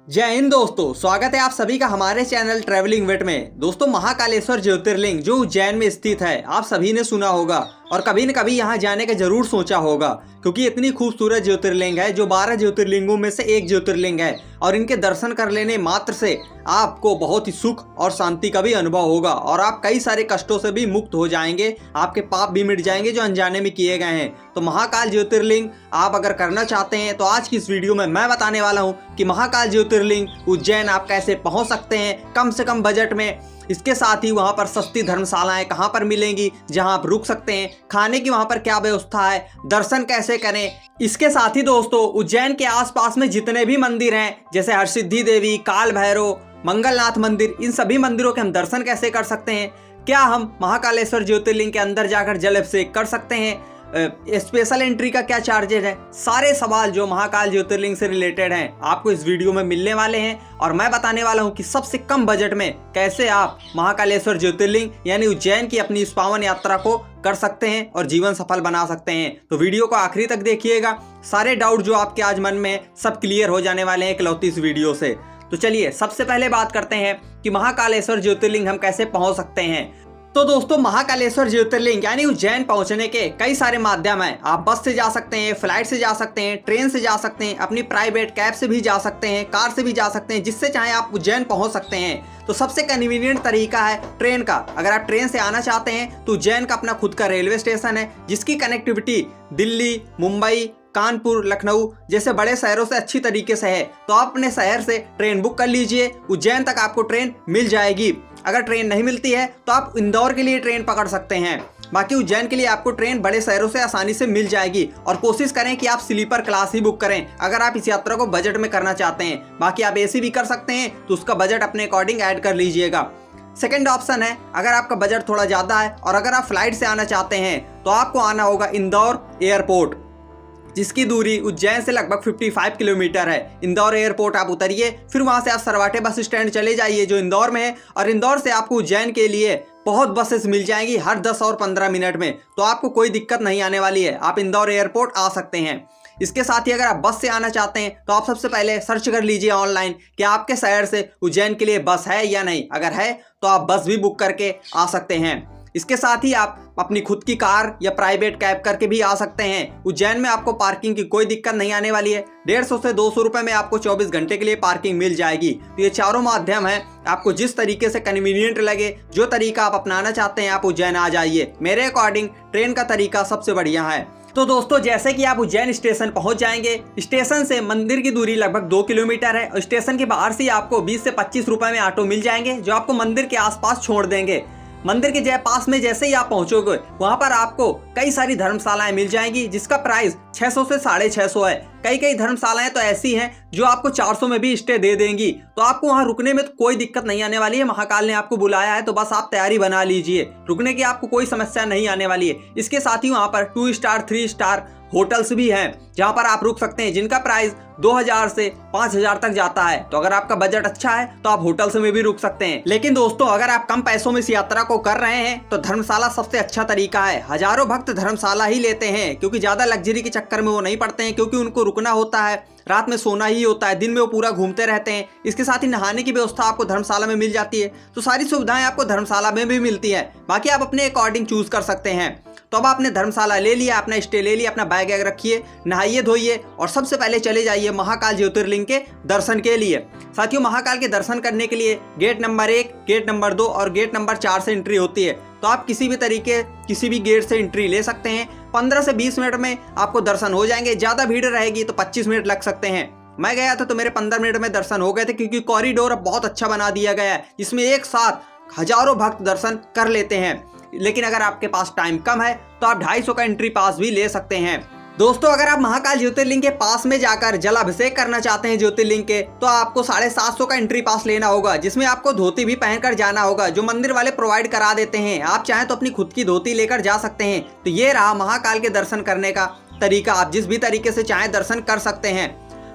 जय हिंद दोस्तों, स्वागत है आप सभी का हमारे चैनल ट्रैवलिंग विद में। दोस्तों, महाकालेश्वर ज्योतिर्लिंग जो उज्जैन में स्थित है, आप सभी ने सुना होगा और कभी न कभी यहाँ जाने का जरूर सोचा होगा, क्योंकि इतनी खूबसूरत ज्योतिर्लिंग है जो 12 ज्योतिर्लिंगों में से एक ज्योतिर्लिंग है और इनके दर्शन कर लेने मात्र से आपको बहुत ही सुख और शांति का भी अनुभव होगा और आप कई सारे कष्टों से भी मुक्त हो जाएंगे, आपके पाप भी मिट जाएंगे जो अनजाने में किए गए हैं। तो महाकाल ज्योतिर्लिंग आप अगर करना चाहते हैं तो आज की इस वीडियो में मैं बताने वाला हूँ कि महाकाल ज्योतिर्लिंग उज्जैन आप कैसे पहुँच सकते हैं कम से कम बजट में। इसके साथ ही वहां पर सस्ती धर्मशालाएं कहां पर मिलेंगी जहां आप रुक सकते हैं, खाने की वहां पर क्या व्यवस्था है, दर्शन कैसे करें। इसके साथ ही दोस्तों, उज्जैन के आसपास में जितने भी मंदिर हैं जैसे हरसिद्धि देवी, काल भैरव, मंगलनाथ मंदिर, इन सभी मंदिरों के हम दर्शन कैसे कर सकते हैं, क्या हम महाकालेश्वर ज्योतिर्लिंग के अंदर जाकर जल अभिषेक कर सकते हैं, स्पेशल एंट्री का क्या चार्जेज है, सारे सवाल जो महाकाल ज्योतिर्लिंग से रिलेटेड हैं आपको इस वीडियो में मिलने वाले हैं। और मैं बताने वाला हूं कि सबसे कम बजट में कैसे आप महाकालेश्वर ज्योतिर्लिंग यानी उज्जैन की अपनी इस पावन यात्रा को कर सकते हैं और जीवन सफल बना सकते हैं। तो वीडियो को आखिरी तक देखिएगा, सारे डाउट जो आपके आज मन में सब क्लियर हो जाने वाले हैं इकलौती इस वीडियो से। तो चलिए सबसे पहले बात करते हैं कि महाकालेश्वर ज्योतिर्लिंग हम कैसे पहुंच सकते हैं। तो दोस्तों, महाकालेश्वर ज्योतिर्लिंग यानी उज्जैन पहुंचने के कई सारे माध्यम हैं। आप बस से जा सकते हैं, फ्लाइट से जा सकते हैं, ट्रेन से जा सकते हैं, अपनी प्राइवेट कैब से भी जा सकते हैं, कार से भी जा सकते हैं, जिससे चाहे आप उज्जैन पहुंच सकते हैं। तो सबसे कन्वीनियंट तरीका है ट्रेन का। अगर आप ट्रेन से आना चाहते हैं तो उज्जैन का अपना खुद का रेलवे स्टेशन है जिसकी कनेक्टिविटी दिल्ली, मुंबई, कानपुर, लखनऊ जैसे बड़े शहरों से अच्छी तरीके से है। तो आप अपने शहर से ट्रेन बुक कर लीजिए, उज्जैन तक आपको ट्रेन मिल जाएगी। अगर ट्रेन नहीं मिलती है तो आप इंदौर के लिए ट्रेन पकड़ सकते हैं। बाकी उज्जैन के लिए आपको ट्रेन बड़े शहरों से आसानी से मिल जाएगी और कोशिश करें कि आप स्लीपर क्लास ही बुक करें अगर आप इस यात्रा को बजट में करना चाहते हैं। बाकी आप एसी भी कर सकते हैं, तो उसका बजट अपने अकॉर्डिंग ऐड कर लीजिएगा। सेकेंड ऑप्शन है, अगर आपका बजट थोड़ा ज़्यादा है और अगर आप फ्लाइट से आना चाहते हैं तो आपको आना होगा इंदौर एयरपोर्ट, जिसकी दूरी उज्जैन से लगभग 55 किलोमीटर है। इंदौर एयरपोर्ट आप उतरिए, फिर वहां से आप सरवाटे बस स्टैंड चले जाइए जो इंदौर में है, और इंदौर से आपको उज्जैन के लिए बहुत बसेस मिल जाएंगी हर 10 और 15 मिनट में। तो आपको कोई दिक्कत नहीं आने वाली है, आप इंदौर एयरपोर्ट आ सकते हैं। इसके साथ ही अगर आप बस से आना चाहते हैं तो आप सबसे पहले सर्च कर लीजिए ऑनलाइन कि आपके शहर से उज्जैन के लिए बस है या नहीं। अगर है तो आप बस भी बुक करके आ सकते हैं। इसके साथ ही आप अपनी खुद की कार या प्राइवेट कैब करके भी आ सकते हैं। उज्जैन में आपको पार्किंग की कोई दिक्कत नहीं आने वाली है। 150 से 200 रुपए में आपको 24 घंटे के लिए पार्किंग मिल जाएगी। तो ये चारों माध्यम है, आपको जिस तरीके से कन्वीनियंट लगे, जो तरीका आप अपनाना चाहते हैं, आप उज्जैन आ जाइए। मेरे अकॉर्डिंग ट्रेन का तरीका सबसे बढ़िया है। तो दोस्तों, जैसे कि आप उज्जैन स्टेशन पहुंच जाएंगे, स्टेशन से मंदिर की दूरी लगभग 2 किलोमीटर है और स्टेशन के बाहर से आपको 20 से 25 रुपए में ऑटो मिल जाएंगे जो आपको मंदिर के आसपास छोड़ देंगे। मंदिर के पास में जैसे ही आप पहुंचोगे वहां पर आपको कई सारी धर्मशालाएं मिल जाएंगी जिसका प्राइस 600 से 650 है। कई धर्मशालाएं तो ऐसी हैं जो आपको 400 में भी स्टे दे देंगी। तो आपको वहां रुकने में तो कोई दिक्कत नहीं आने वाली है। महाकाल ने आपको बुलाया है तो बस आप तैयारी बना लीजिए, रुकने की आपको कोई समस्या नहीं आने वाली है। इसके साथ ही वहां पर 2 स्टार 3 स्टार होटल्स भी हैं जहां पर आप रुक सकते हैं, जिनका प्राइस 2000 से 5000 तक जाता है। तो अगर आपका बजट अच्छा है तो आप होटल्स में भी रुक सकते हैं। लेकिन दोस्तों, अगर आप कम पैसों में इस यात्रा को कर रहे हैं तो धर्मशाला सबसे अच्छा तरीका है। हजारों भक्त धर्मशाला ही लेते हैं क्योंकि ज्यादा लग्जरी के चक्कर में वो नहीं पड़ते हैं, क्योंकि उनको रुकना होता है, रात में सोना ही होता है, दिन में वो पूरा घूमते रहते हैं। इसके साथ ही नहाने की व्यवस्था आपको धर्मशाला में मिल जाती है। तो सारी सुविधाएं आपको धर्मशाला में भी मिलती है। बाकी आप अपने अकॉर्डिंग चूज कर सकते हैं। तो अब आपने धर्मशाला ले लिया, अपना स्टे ले लिया, अपना बैग वैग रखिए, नहाइए धोइए और सबसे पहले चले जाइए महाकाल ज्योतिर्लिंग के दर्शन के लिए। साथियों, महाकाल के दर्शन करने के लिए गेट नंबर 1, गेट नंबर 2 और गेट नंबर 4 से एंट्री होती है। तो आप किसी भी गेट से एंट्री ले सकते हैं। 15 से 20 मिनट में आपको दर्शन हो जाएंगे। ज़्यादा भीड़ रहेगी तो 25 मिनट लग सकते हैं। मैं गया था तो मेरे 15 मिनट में दर्शन हो गए थे, क्योंकि कॉरिडोर अब बहुत अच्छा बना दिया गया है जिसमें एक साथ हजारों भक्त दर्शन कर लेते हैं। लेकिन अगर आपके पास टाइम कम है तो आप 250 का एंट्री पास भी ले सकते हैं। दोस्तों, अगर आप महाकाल ज्योतिर्लिंग के पास में जाकर जलाभिषेक करना चाहते हैं ज्योतिर्लिंग के, तो आपको 750 का एंट्री पास लेना होगा, जिसमें आपको धोती भी पहनकर जाना होगा जो मंदिर वाले प्रोवाइड करा देते हैं। आप चाहें तो अपनी खुद की धोती लेकर जा सकते हैं। तो ये रहा महाकाल के दर्शन करने का तरीका। आप जिस भी तरीके से चाहें दर्शन कर सकते हैं।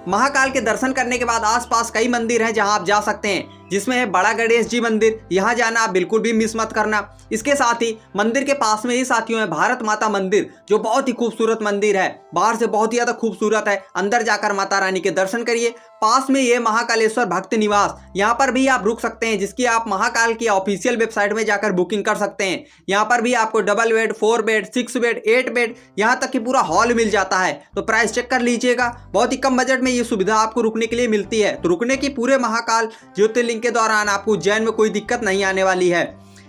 महाकाल के दर्शन करने के बाद आसपास कई मंदिर हैं जहां आप जा सकते हैं, जिसमें है बड़ा गणेश जी मंदिर। यहाँ जाना आप बिल्कुल भी मिस मत करना। इसके साथ ही मंदिर के पास में ही साथियों है भारत माता मंदिर, जो बहुत ही खूबसूरत मंदिर है, बाहर से बहुत ही ज्यादा खूबसूरत है। अंदर जाकर माता रानी के दर्शन करिए। पास में ये महाकालेश्वर भक्त निवास, यहाँ पर भी आप रुक सकते हैं, जिसकी आप महाकाल की ऑफिशियल वेबसाइट में जाकर बुकिंग कर सकते हैं। यहाँ पर भी आपको double bed, 4 bed, 6 bed, 8 bed, यहाँ तक कि पूरा हॉल मिल जाता है। तो प्राइस चेक कर लीजिएगा। बहुत ही कम बजट में ये सुविधा आपको रुकने के लिए मिलती है। तो रुकने की पूरे महाकाल ज्योतिर्लिंग के दौरान आपको उज्जैन में कोई दिक्कत नहीं आने वाली है।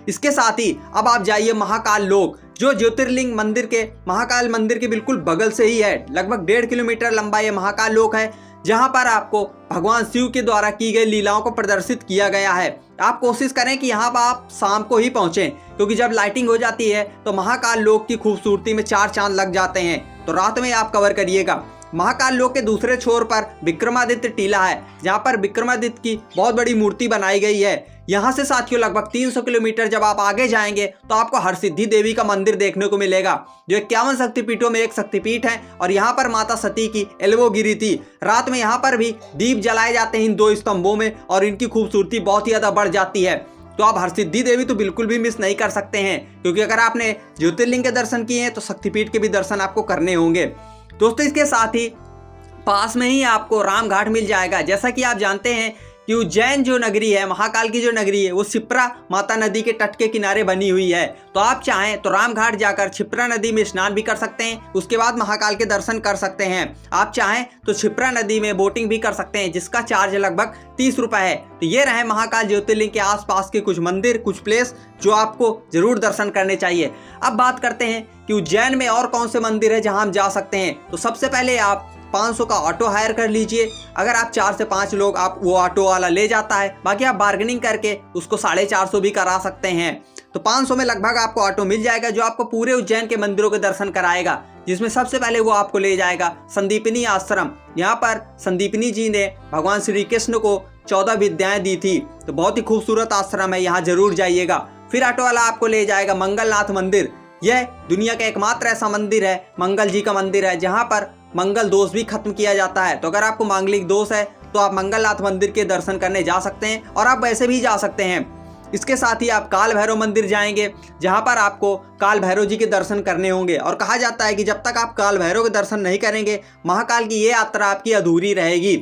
इसके साथ ही अब आप जाइए महाकाल लोक, जो ज्योतिर्लिंग मंदिर के महाकाल मंदिर के बिल्कुल बगल से ही है। लगभग 1.5 किलोमीटर लंबा ये महाकाल लोक है, जहां पर आपको भगवान शिव के द्वारा की गई लीलाओं को प्रदर्शित किया गया है। आप कोशिश करें कि यहाँ पर आप शाम को ही पहुंचें, क्योंकि जब लाइटिंग हो जाती है तो महाकाल लोक की खूबसूरती में 4 चांद लग जाते हैं। तो रात में आप कवर करिएगा। महाकाल लोक के दूसरे छोर पर विक्रमादित्य टीला है, जहाँ पर विक्रमादित्य की बहुत बड़ी मूर्ति बनाई गई है। यहाँ से साथियों लगभग 300 किलोमीटर जब आप आगे जाएंगे तो आपको हरसिद्धि देवी का मंदिर देखने को मिलेगा, जो 51 शक्तिपीठों में एक शक्तिपीठ है। और यहाँ पर माता सती की एल्बो गिरी थी। रात में यहाँ पर भी दीप जलाए जाते हैं इन 2 स्तंभों में, और इनकी खूबसूरती बहुत ही ज्यादा बढ़ जाती है। तो आप हरसिद्धि देवी तो बिल्कुल भी मिस नहीं कर सकते हैं, क्योंकि अगर आपने ज्योतिर्लिंग के दर्शन किए हैं तो शक्तिपीठ के भी दर्शन आपको करने होंगे। दोस्तों इसके साथ ही पास में ही आपको रामघाट मिल जाएगा। जैसा कि आप जानते हैं कि उज्जैन जो नगरी है, महाकाल की जो नगरी है, वो क्षिप्रा माता नदी के तट के किनारे बनी हुई है। तो आप चाहें तो रामघाट जाकर क्षिप्रा नदी में स्नान भी कर सकते हैं, उसके बाद महाकाल के दर्शन कर सकते हैं। आप चाहें तो क्षिप्रा नदी में बोटिंग भी कर सकते हैं, जिसका चार्ज लगभग 30 रुपए है। तो ये रहे महाकाल ज्योतिर्लिंग के आसपास के कुछ मंदिर, कुछ प्लेस जो आपको जरूर दर्शन करने चाहिए। अब बात करते हैं कि उज्जैन में और कौन से मंदिर है जहां हम जा सकते हैं। तो सबसे पहले आप 500 का ऑटो हायर कर लीजिए। अगर आप 4 से 5 लोग, आप वो ऑटो वाला ले जाता है, बाकी आप बार्गेनिंग करके उसको 450 भी करा सकते हैं। तो 500 में लगभग आपको ऑटो मिल जाएगा, जो आपको पूरे उज्जैन के मंदिरों के दर्शन कराएगा। जिसमें सबसे पहले वो आपको ले जाएगा संदीपनी आश्रम। यहाँ पर संदीपनी जी ने भगवान श्री कृष्ण को 14 विद्याएं दी थी। तो बहुत ही खूबसूरत आश्रम है, यहाँ जरूर जाइएगा। फिर ऑटो वाला आपको ले जाएगा मंगलनाथ मंदिर। यह दुनिया का एकमात्र ऐसा मंदिर है, मंगल जी का मंदिर है, जहाँ पर मंगल दोष भी खत्म किया जाता है। तो अगर आपको मांगलिक दोष है तो आप मंगलनाथ मंदिर के दर्शन करने जा सकते हैं, और आप वैसे भी जा सकते हैं। इसके साथ ही आप काल भैरव मंदिर जाएंगे, जहां पर आपको काल भैरव जी के दर्शन करने होंगे। और कहा जाता है कि जब तक आप काल भैरव के दर्शन नहीं करेंगे, महाकाल की ये यात्रा आपकी अधूरी रहेगी।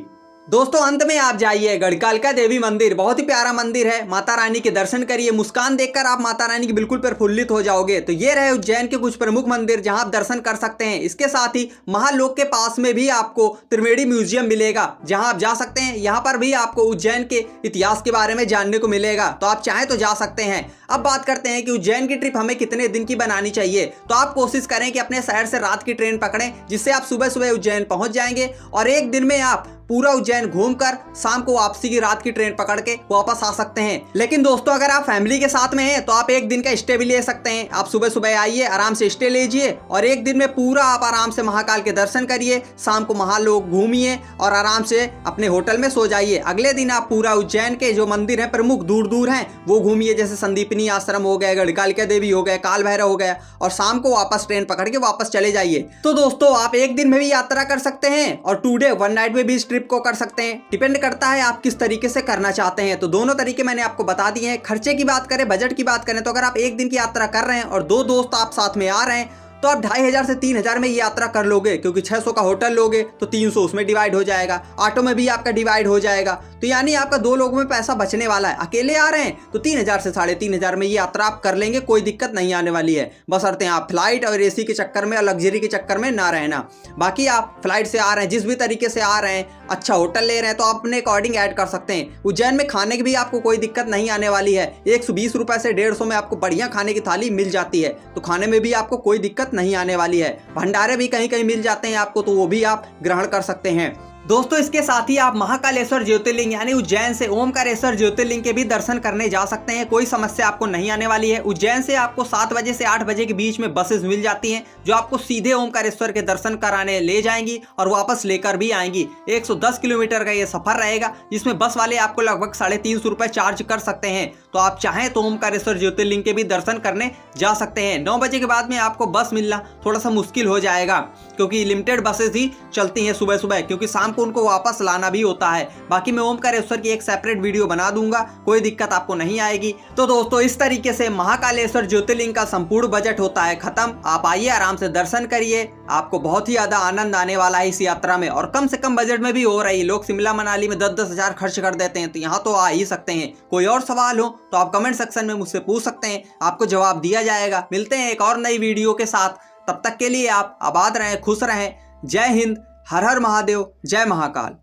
दोस्तों अंत में आप जाइए गढ़कालिका देवी मंदिर, बहुत ही प्यारा मंदिर है। माता रानी के दर्शन करिए, मुस्कान देखकर आप माता रानी की बिल्कुल प्रफुल्लित हो जाओगे। तो ये रहे उज्जैन के कुछ प्रमुख मंदिर जहां आप दर्शन कर सकते हैं। इसके साथ ही महालोक के पास में भी आपको त्रिवेणी म्यूजियम मिलेगा, जहां आप जा सकते हैं। यहाँ पर भी आपको उज्जैन के इतिहास के बारे में जानने को मिलेगा, तो आप चाहें तो जा सकते हैं। अब बात करते हैं कि उज्जैन की ट्रिप हमें कितने दिन की बनानी चाहिए। तो आप कोशिश करें कि अपने शहर से रात की ट्रेन पकड़ें, जिससे आप सुबह सुबह उज्जैन पहुंच जाएंगे, और एक दिन में आप पूरा उज्जैन घूमकर शाम को वापसी की रात की ट्रेन पकड़ के वापस आ सकते हैं। लेकिन दोस्तों अगर आप फैमिली के साथ में हैं तो आप एक दिन का स्टे भी ले सकते हैं। आप सुबह सुबह आइए, आराम से स्टे लीजिए, और एक दिन में पूरा आप आराम से महाकाल के दर्शन करिए, शाम को महालोक घूमिए और आराम से अपने होटल में सो जाइए। अगले दिन आप पूरा उज्जैन के जो मंदिर है प्रमुख दूर दूर हैं वो घूमिए, जैसे संदीपनी आश्रम हो गया, गढ़कालिका देवी हो गया, काल भैरव हो गया, और शाम को वापस ट्रेन पकड़ के वापस चले जाइए। तो दोस्तों आप एक दिन में भी यात्रा कर सकते हैं, और 2 डे 1 नाइट में भी इस ट्रिप को कर सकते हैं। डिपेंड करता है आप किस तरीके से करना चाहते हैं। तो दोनों तरीके मैंने आपको बता दिए हैं। खर्चे की बात करें, बजट की बात करें, तो अगर आप एक दिन की यात्रा कर रहे हैं और 2 दोस्त आप साथ में आ रहे हैं, तो आप 2500 से 3000 में ये यात्रा कर लोगे, क्योंकि 600 का होटल लोगे तो 300 उसमें डिवाइड हो जाएगा, ऑटो में भी आपका डिवाइड हो जाएगा। तो यानी आपका 2 लोगों में पैसा बचने वाला है। अकेले आ रहे हैं तो 3000 से 3500 में ये यात्रा आप कर लेंगे, कोई दिक्कत नहीं आने वाली है। बशर्ते आप फ्लाइट और एसी के चक्कर में और लग्जरी के चक्कर में ना रहना। बाकी आप फ्लाइट से आ रहे हैं, जिस भी तरीके से आ रहे हैं, अच्छा होटल ले रहे हैं, तो आप अपने अकॉर्डिंग ऐड कर सकते हैं। उज्जैन में खाने की भी आपको कोई दिक्कत नहीं आने वाली है। 120 रुपए से 150 में आपको बढ़िया खाने की थाली मिल जाती है, तो खाने में भी आपको कोई दिक्कत नहीं आने वाली है। भंडारे भी कहीं कहीं मिल जाते हैं आपको, तो वो भी आप ग्रहण कर सकते हैं। दोस्तों इसके साथ ही आप महाकालेश्वर ज्योतिर्लिंग यानी उज्जैन से ओमकारेश्वर ज्योतिर्लिंग के भी दर्शन करने जा सकते हैं। कोई समस्या आपको नहीं आने वाली है। उज्जैन से आपको 7 बजे से 8 बजे के बीच में बसेस मिल जाती हैं, जो आपको सीधे ओमकारेश्वर के दर्शन कराने ले जाएंगी और वापस लेकर भी आएंगी। 110 किलोमीटर का ये सफर रहेगा, जिसमें बस वाले आपको लगभग 350 रुपए चार्ज कर सकते हैं। तो आप चाहें तो ओमकारेश्वर ज्योतिर्लिंग के भी दर्शन करने जा सकते हैं। 9 बजे के बाद में आपको बस मिलना थोड़ा सा मुश्किल हो जाएगा, क्योंकि लिमिटेड बसेस ही चलती हैं सुबह सुबह, क्योंकि शाम को उनको वापस लाना भी होता है। बाकी मैं ओमकारेश्वर की एक सेपरेट वीडियो बना दूंगा, कोई दिक्कत आपको नहीं आएगी। तो दोस्तों इस तरीके से महाकालेश्वर ज्योतिर्लिंग का संपूर्ण बजट होता है खत्म। आप आइए, आराम से दर्शन करिए, आपको बहुत ही ज्यादा आनंद आने वाला है इस यात्रा में। और कम से कम बजट में भी हो रही है। लोग शिमला मनाली में 10-10 हजार खर्च कर देते हैं, तो यहाँ तो आ ही सकते हैं। कोई और सवाल हो तो आप कमेंट सेक्शन में मुझसे पूछ सकते हैं, आपको जवाब दिया जाएगा। मिलते हैं एक और नई वीडियो के साथ, तब तक के लिए आप आबाद रहें, खुश रहें। जय हिंद, हर हर महादेव, जय महाकाल।